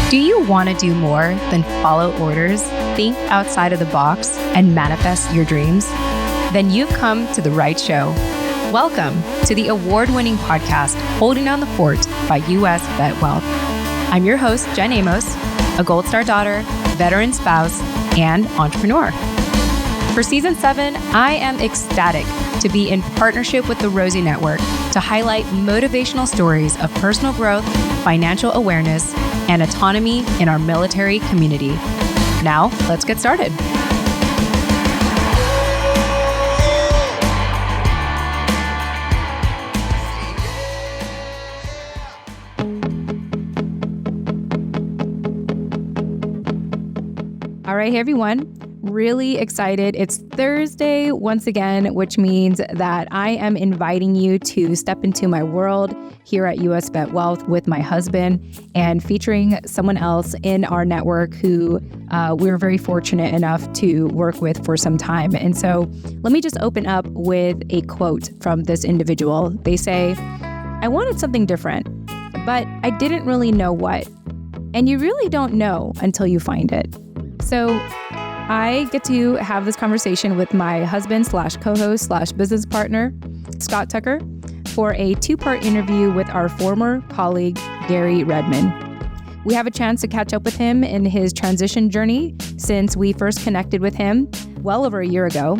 Do you want to do more than follow orders, think outside of the box, and manifest your dreams? Then you've come to the right show. Welcome to the award-winning podcast, Holding Down the Fort by US VetWealth. I'm your host, Jen Amos, a Gold Star daughter, veteran spouse, and entrepreneur. For Season 7, I am ecstatic to be in partnership with the Rosie Network to highlight motivational stories of personal growth, financial awareness, and autonomy in our military community. Now, let's get started. All right, hey everyone. Really excited. It's Thursday once again, which means that I am inviting you to step into my world here at US VetWealth with my husband and featuring someone else in our network who we're very fortunate enough to work with for some time. And so let me just open up with a quote from this individual. They say, "I wanted something different, but I didn't really know what. And you really don't know until you find it." So I get to have this conversation with my husband / co-host / business partner, Scott Tucker, for a 2-part interview with our former colleague, Gary Redman. We have a chance to catch up with him in his transition journey since we first connected with him well over a year ago.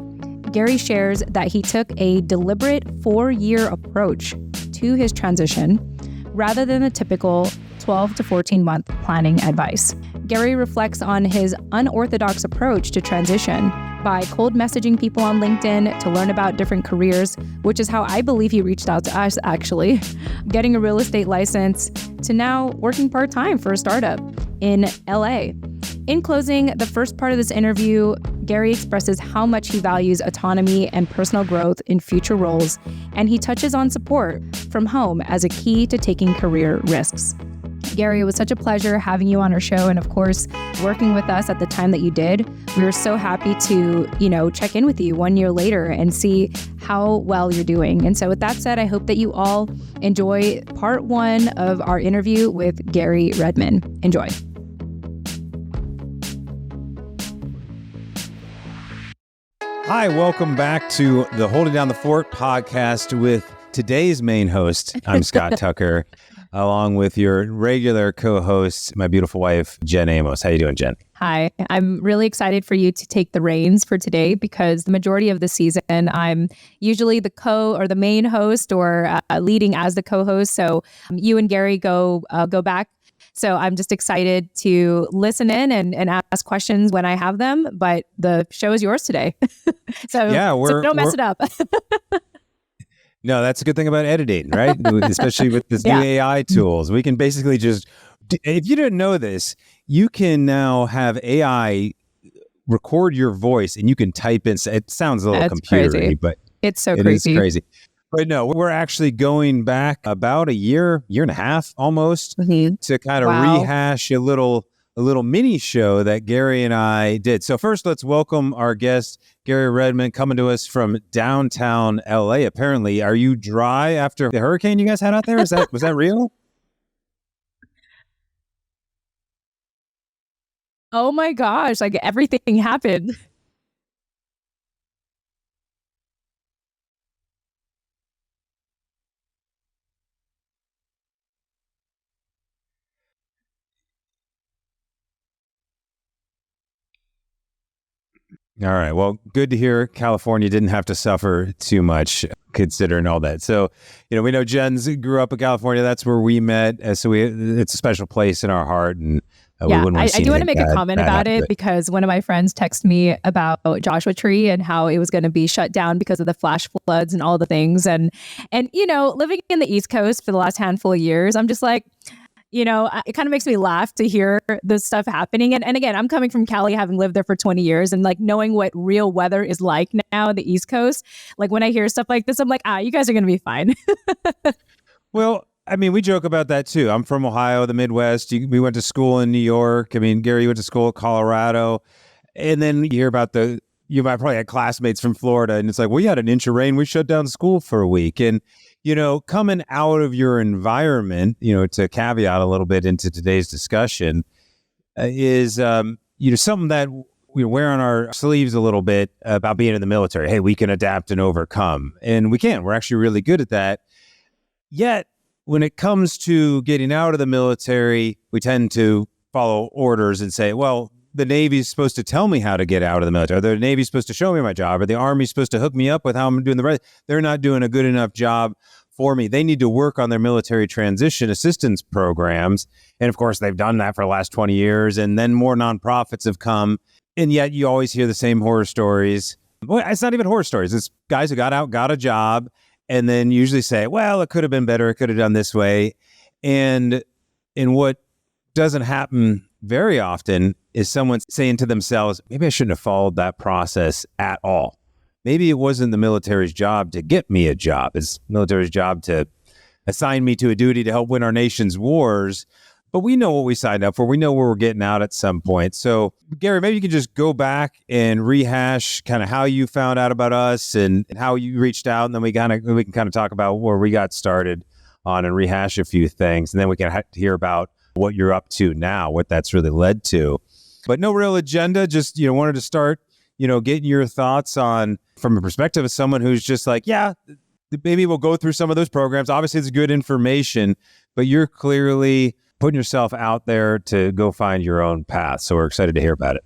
Gary shares that he took a deliberate 4-year approach to his transition rather than the typical 12 to 14-month planning advice. Gary reflects on his unorthodox approach to transition by cold messaging people on LinkedIn to learn about different careers, which is how I believe he reached out to us actually, getting a real estate license, to now working part-time for a startup in LA. In closing, the first part of this interview, Gary expresses how much he values autonomy and personal growth in future roles, and he touches on support from home as a key to taking career risks. Gary, it was such a pleasure having you on our show and, of course, working with us at the time that you did. We were so happy to, check in with you 1 year later and see how well you're doing. And so with that said, I hope that you all enjoy part 1 of our interview with Gary Redman. Enjoy. Hi, welcome back to the Holding Down the Fort podcast with today's main host. I'm Scott Tucker, along with your regular co-host, my beautiful wife, Jen Amos. How you doing, Jen? Hi, I'm really excited for you to take the reins for today because the majority of the season, I'm usually the main host or leading as the co-host. So you and Gary go back. So I'm just excited to listen in and ask questions when I have them. But the show is yours today. So don't mess it up. No, that's a good thing about editing, right? Especially with this new AI tools. We can basically just, if you didn't know this, you can now have AI record your voice and you can type in, it sounds a little computery, but it's so crazy. It is crazy. But no, we're actually going back about a year and a half almost to kind of rehash a little mini show that Gary and I did. So first, let's welcome our guest, Gary Redman, coming to us from downtown LA. Apparently, are you dry after the hurricane you guys had out there? Was that real? Oh my gosh, like everything happened. All right. Well, good to hear California didn't have to suffer too much considering all that. So, we know Jen's grew up in California. That's where we met. So it's a special place in our heart. And we wouldn't want to I do want to make a comment about it because one of my friends texted me about Joshua Tree and how it was going to be shut down because of the flash floods and all the things. And living in the East Coast for the last handful of years, I'm just like, it kind of makes me laugh to hear this stuff happening. And again, I'm coming from Cali, having lived there for 20 years and like knowing what real weather is like now in the East Coast. Like when I hear stuff like this, I'm like, you guys are going to be fine. Well, I mean, we joke about that too. I'm from Ohio, the Midwest. We went to school in New York. I mean, Gary went to school in Colorado. And then you hear about you might probably had classmates from Florida and it's like, we had an inch of rain. We shut down school for a week. And coming out of your environment, to caveat a little bit into today's discussion, is something that we wear on our sleeves a little bit about being in the military. Hey, we can adapt and overcome, and we can. We're actually really good at that. Yet, when it comes to getting out of the military, we tend to follow orders and say, well, the Navy's supposed to tell me how to get out of the military. Or the Navy's supposed to show me my job, or the Army's supposed to hook me up with how I'm doing the right. They're not doing a good enough job for me. They need to work on their military transition assistance programs. And of course, they've done that for the last 20 years. And then more nonprofits have come. And yet you always hear the same horror stories. Well, it's not even horror stories. It's guys who got out, got a job, and then usually say, well, it could have been better. It could have done this way. And what doesn't happen very often is someone saying to themselves, maybe I shouldn't have followed that process at all. Maybe it wasn't the military's job to get me a job. It's the military's job to assign me to a duty to help win our nation's wars. But we know what we signed up for. We know where we're getting out at some point. So, Gary, maybe you can just go back and rehash kind of how you found out about us and how you reached out, and then we can kind of talk about where we got started on and rehash a few things, and then we can hear about what you're up to now, what that's really led to. But no real agenda. Just wanted to start getting your thoughts on from a perspective of someone who's just like, yeah, maybe we'll go through some of those programs. Obviously, it's good information, but you're clearly putting yourself out there to go find your own path. So we're excited to hear about it.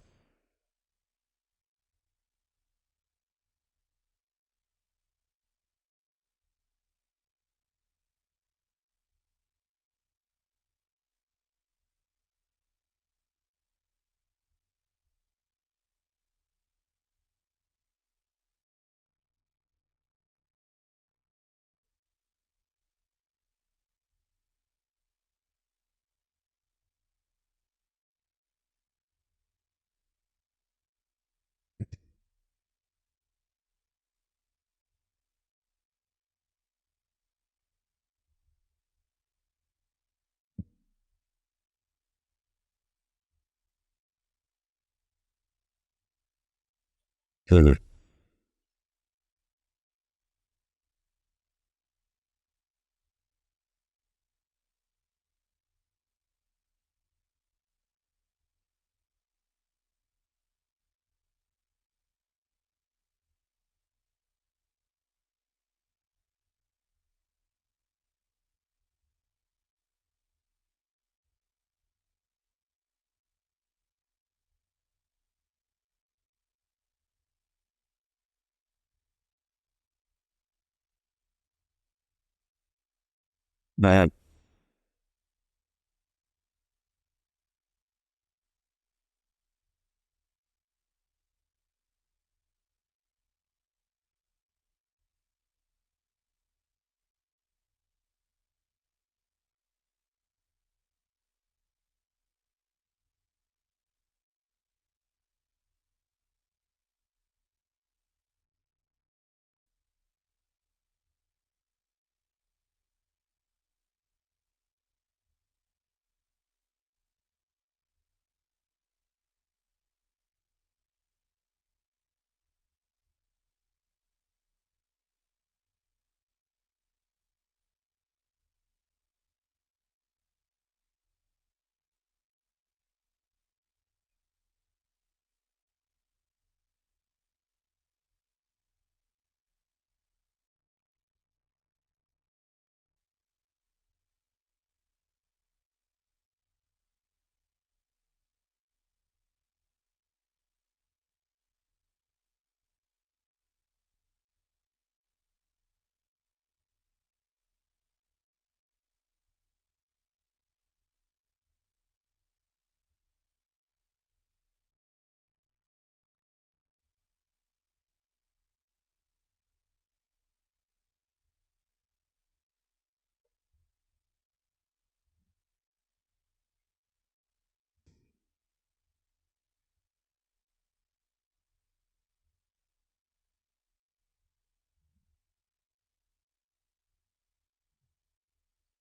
Mhm. Man.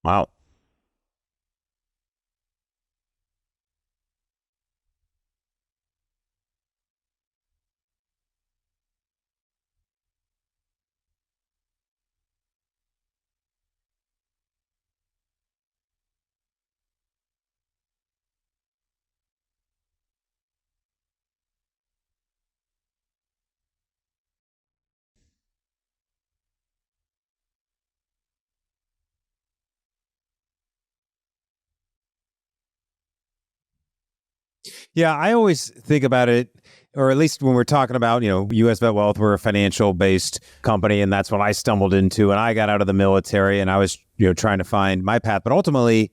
Wow. Yeah, I always think about it, or at least when we're talking about, US VetWealth, we're a financial based company, and that's what I stumbled into. And I got out of the military and I was, trying to find my path. But ultimately,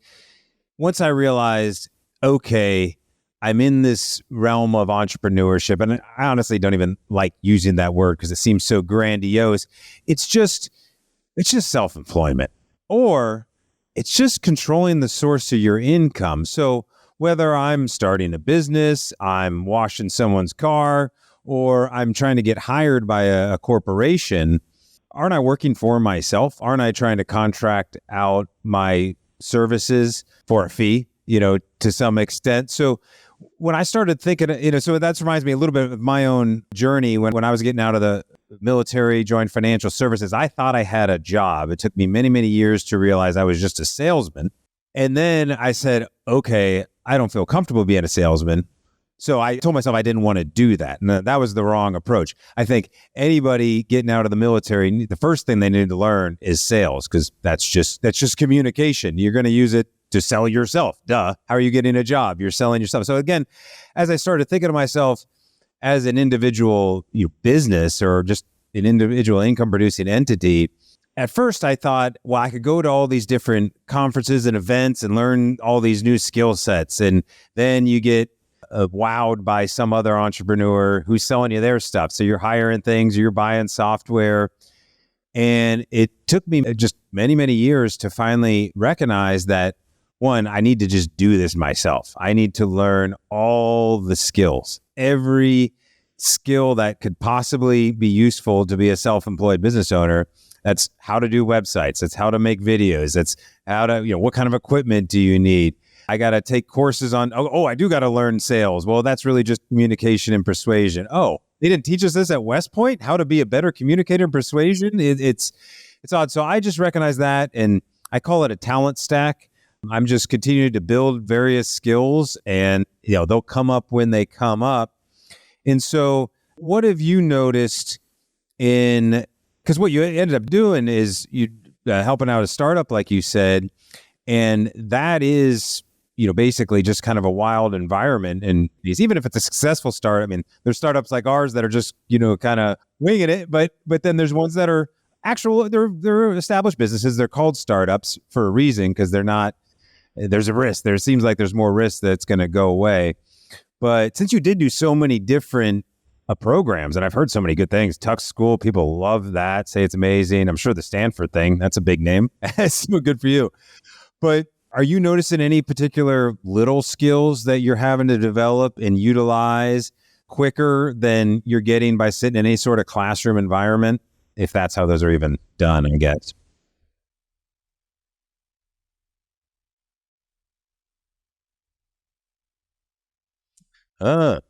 once I realized, okay, I'm in this realm of entrepreneurship, and I honestly don't even like using that word because it seems so grandiose. It's just self-employment, or it's just controlling the source of your income. So whether I'm starting a business, I'm washing someone's car, or I'm trying to get hired by a corporation, aren't I working for myself? Aren't I trying to contract out my services for a fee, to some extent? So when I started thinking, so that reminds me a little bit of my own journey when I was getting out of the military, joined financial services. I thought I had a job. It took me many, many years to realize I was just a salesman. And then I said, okay, I don't feel comfortable being a salesman. So I told myself I didn't want to do that. And that was the wrong approach. I think anybody getting out of the military, the first thing they need to learn is sales, because that's just communication. You're going to use it to sell yourself. Duh. How are you getting a job? You're selling yourself. So again, as I started thinking to myself as an individual business, or just an individual income producing entity, at first I thought, well, I could go to all these different conferences and events and learn all these new skill sets. And then you get wowed by some other entrepreneur who's selling you their stuff. So you're hiring things, you're buying software. And it took me just many, many years to finally recognize that, one, I need to just do this myself. I need to learn all the skills, every skill that could possibly be useful to be a self-employed business owner. That's how to do websites. That's how to make videos. That's how to, what kind of equipment do you need? I got to take courses on, I do got to learn sales. Well, that's really just communication and persuasion. Oh, they didn't teach us this at West Point, how to be a better communicator and persuasion. It's odd. So I just recognize that, and I call it a talent stack. I'm just continuing to build various skills, and they'll come up when they come up. And so what have you noticed because what you ended up doing is you helping out a startup, like you said, and that is, basically just kind of a wild environment. And even if it's a successful start, I mean, there's startups like ours that are just, kind of winging it. But then there's ones that are they're established businesses. They're called startups for a reason, because there's a risk. There seems like there's more risk that's going to go away. But since you did do so many different programs, and I've heard so many good things, Tuck School, people love that, say it's amazing. I'm sure the Stanford thing, that's a big name. It's good for you. But are you noticing any particular little skills that you're having to develop and utilize quicker than you're getting by sitting in any sort of classroom environment? If that's how those are even done, I guess. Uh,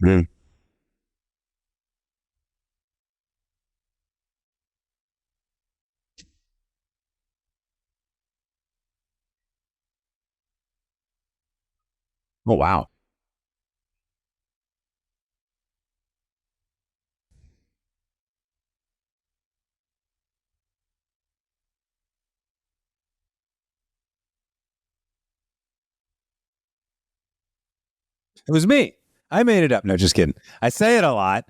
mm. Oh, wow. It was me. I made it up. No, just kidding. I say it a lot.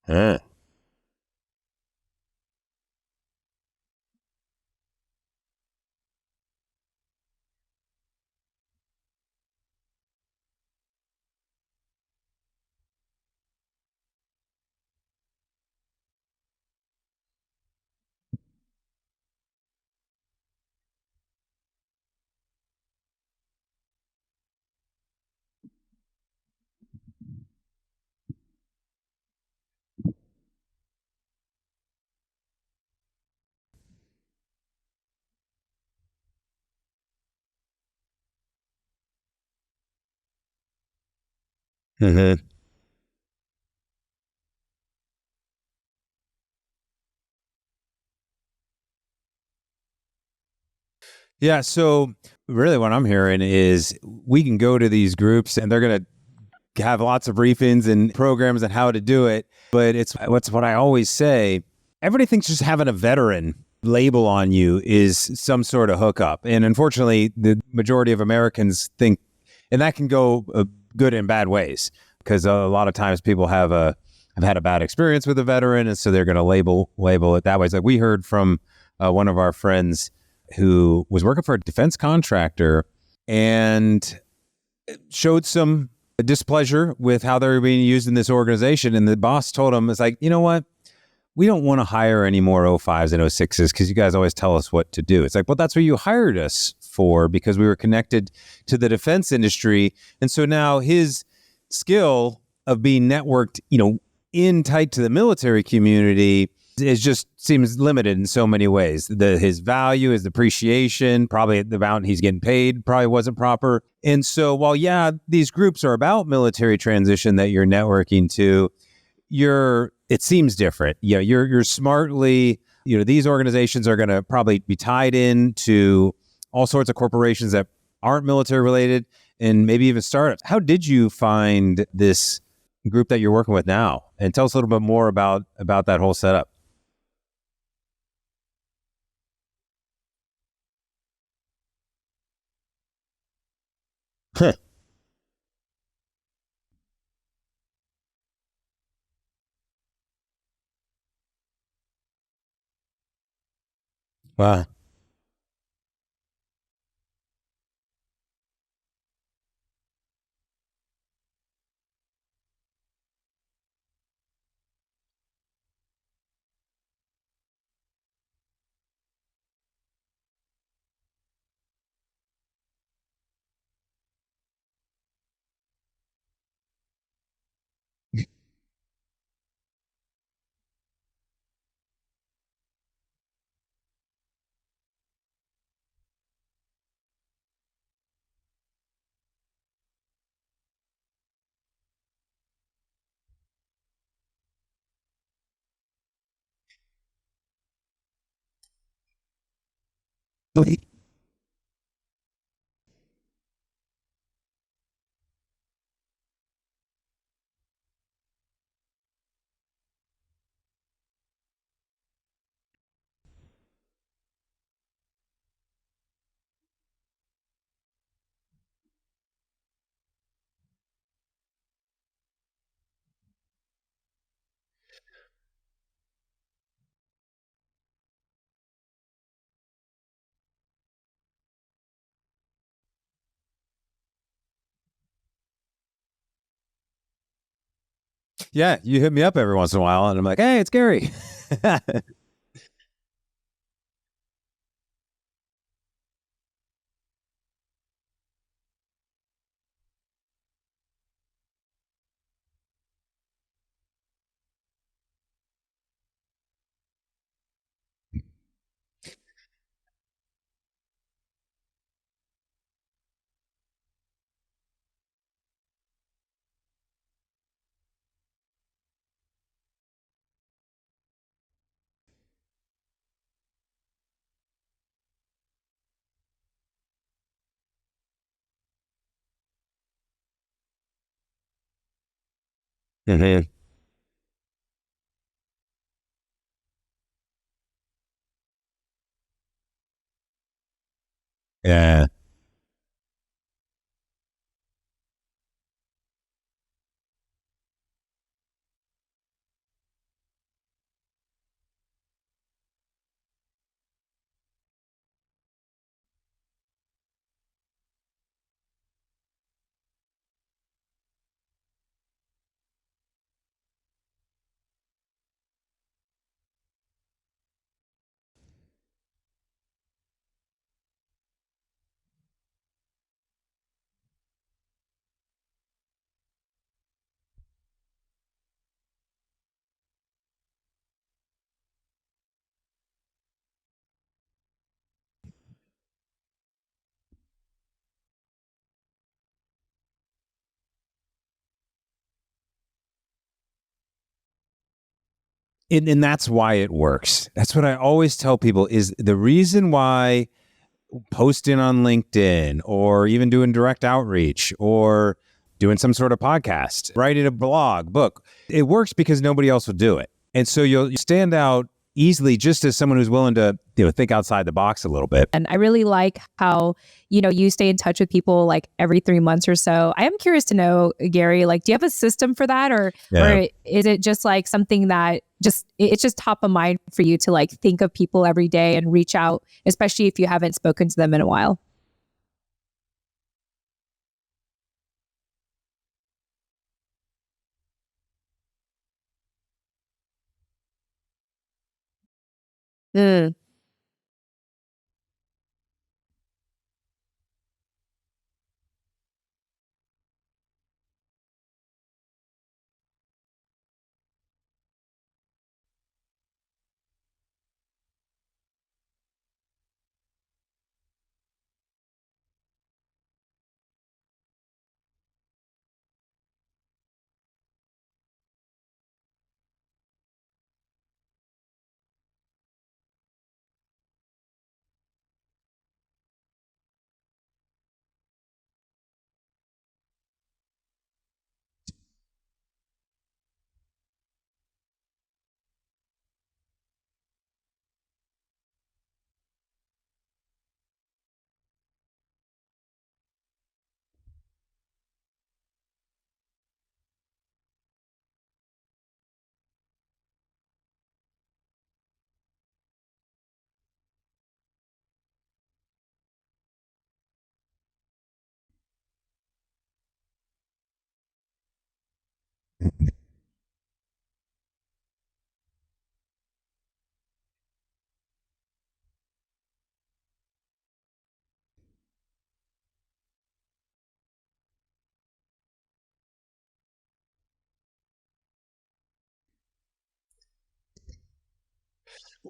Uh, mhm. Yeah. So really what I'm hearing is we can go to these groups and they're going to have lots of briefings and programs on how to do it. But it's what I always say. Everybody thinks just having a veteran label on you is some sort of hookup. And unfortunately, the majority of Americans think, and that can go good and bad ways, because a lot of times people have had a bad experience with a veteran. And so they're going to label it that way. It's like we heard from one of our friends who was working for a defense contractor and showed some displeasure with how they were being used in this organization. And the boss told him, it's like, you know what? We don't want to hire any more O5s and O6s because you guys always tell us what to do. It's like, well, that's what you hired us for, because we were connected to the defense industry. And so now his skill of being networked, in tight to the military community, it just seems limited in so many ways. His value, his appreciation, probably the amount he's getting paid probably wasn't proper. And so while, yeah, these groups are about military transition that you're networking to, it seems different. You're smartly, these organizations are going to probably be tied in to all sorts of corporations that aren't military related and maybe even startups. How did you find this group that you're working with now? And tell us a little bit more about that whole setup. Wow. Yeah, you hit me up every once in a while, and I'm like, hey, it's Gary. Mhm. Yeah. And that's why it works. That's what I always tell people is the reason why posting on LinkedIn or even doing direct outreach or doing some sort of podcast, writing a blog, book. It works because nobody else will do it. And so you'll stand out easily just as someone who's willing to think outside the box a little bit. And I really like how, you stay in touch with people like every 3 months or so. I am curious to know, Gary, like, do you have a system for that? Or is it just like something that it's just top of mind for you to like think of people every day and reach out, especially if you haven't spoken to them in a while? Mm.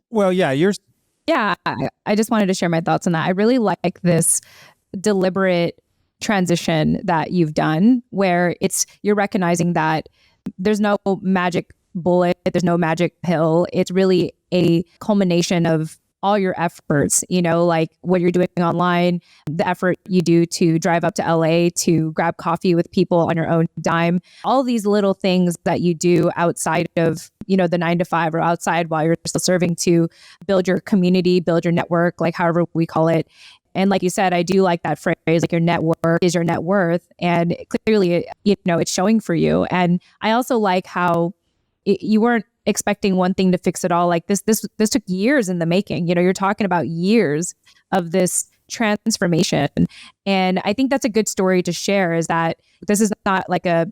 Well, yeah, I just wanted to share my thoughts on that. I really like this deliberate transition that you've done where you're recognizing that there's no magic bullet, there's no magic pill. It's really a culmination of all your efforts, like what you're doing online, the effort you do to drive up to LA to grab coffee with people on your own dime, all these little things that you do outside of, the 9 to 5 or outside while you're still serving to build your community, build your network, like however we call it. And like you said, I do like that phrase, like your network is your net worth. And clearly, it's showing for you. And I also like how you weren't expecting one thing to fix it all. Like this took years in the making. You're talking about years of this transformation. And I think that's a good story to share, is that this is not like a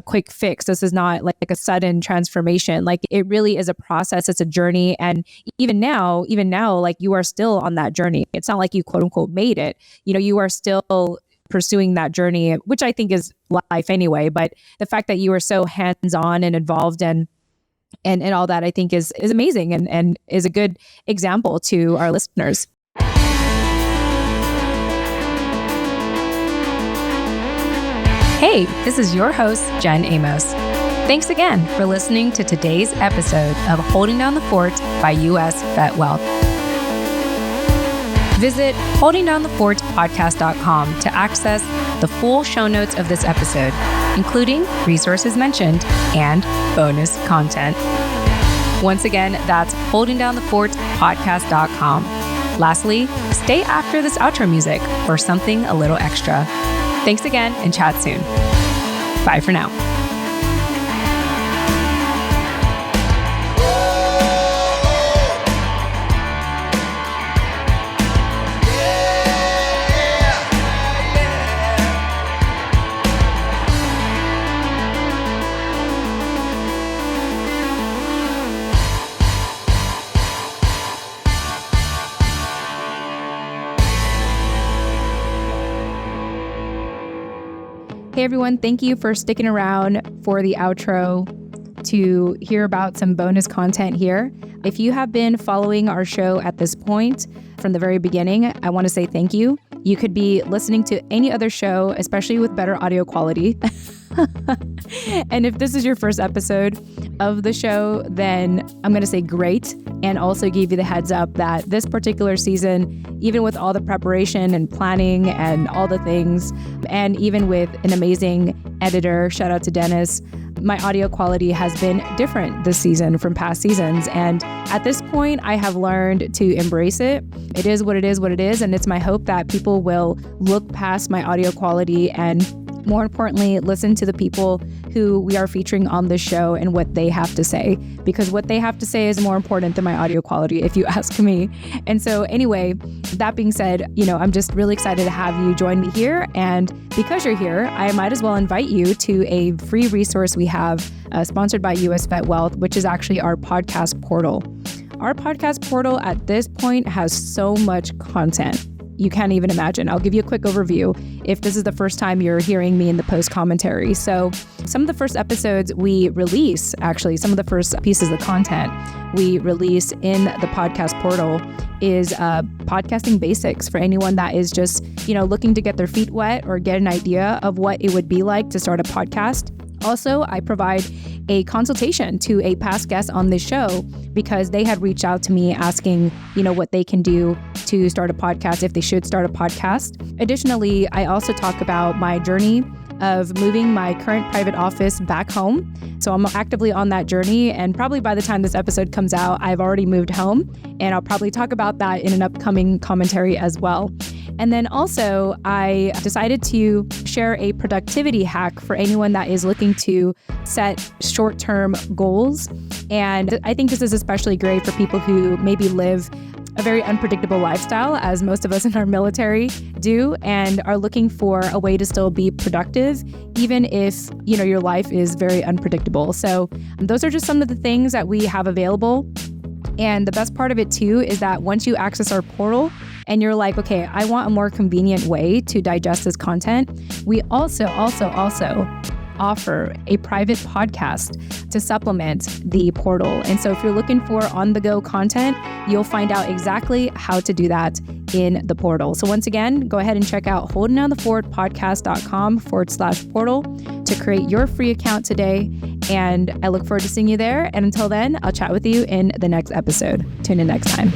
quick fix. This is not like a sudden transformation. Like it really is a process. It's a journey. And even now, like you are still on that journey. It's not like you quote unquote made it. You are still pursuing that journey, which I think is life anyway. But the fact that you are so hands-on and involved and all that, I think is amazing and is a good example to our listeners. Hey, this is your host, Jen Amos. Thanks again for listening to today's episode of Holding Down the Fort by US VetWealth. Visit holdingdownthefortpodcast.com to access the full show notes of this episode, including resources mentioned and bonus content. Once again, that's holdingdownthefortpodcast.com. Lastly, stay after this outro music for something a little extra. Thanks again and chat soon. Bye for now. Hey everyone, thank you for sticking around for the outro to hear about some bonus content here. If you have been following our show at this point from the very beginning, I want to say thank you. You could be listening to any other show, especially with better audio quality. And if this is your first episode of the show, then I'm going to say great, and also give you the heads up that this particular season, even with all the preparation and planning and all the things, and even with an amazing editor, shout out to Dennis, my audio quality has been different this season from past seasons. And at this point, I have learned to embrace it. It is what it is, and it's my hope that people will look past my audio quality and, more importantly, listen to the people who we are featuring on this show and what they have to say, because what they have to say is more important than my audio quality, if you ask me. And so anyway, that being said, I'm just really excited to have you join me here. And because you're here, I might as well invite you to a free resource we have sponsored by US VetWealth, which is actually our podcast portal. Our podcast portal at this point has so much content. You can't even imagine. I'll give you a quick overview if this is the first time you're hearing me in the post commentary. So some of the first episodes we release, actually, some of the first pieces of content we release in the podcast portal is podcasting basics for anyone that is just, looking to get their feet wet or get an idea of what it would be like to start a podcast. Also, I provide a consultation to a past guest on this show because they had reached out to me asking, what they can do to start a podcast, if they should start a podcast. Additionally, I also talk about my journey of moving my current private office back home. So I'm actively on that journey, and probably by the time this episode comes out, I've already moved home, and I'll probably talk about that in an upcoming commentary as well. And then also, I decided to share a productivity hack for anyone that is looking to set short-term goals. And I think this is especially great for people who maybe live a very unpredictable lifestyle, as most of us in our military do, and are looking for a way to still be productive, even if, your life is very unpredictable. So those are just some of the things that we have available. And the best part of it too is that once you access our portal and you're like, okay, I want a more convenient way to digest this content, we also offer a private podcast to supplement the portal. And so if you're looking for on-the-go content, you'll find out exactly how to do that in the portal. So once again, go ahead and check out holdingdownthefortpodcast.com/portal to create your free account today. And I look forward to seeing you there. And until then, I'll chat with you in the next episode. Tune in next time.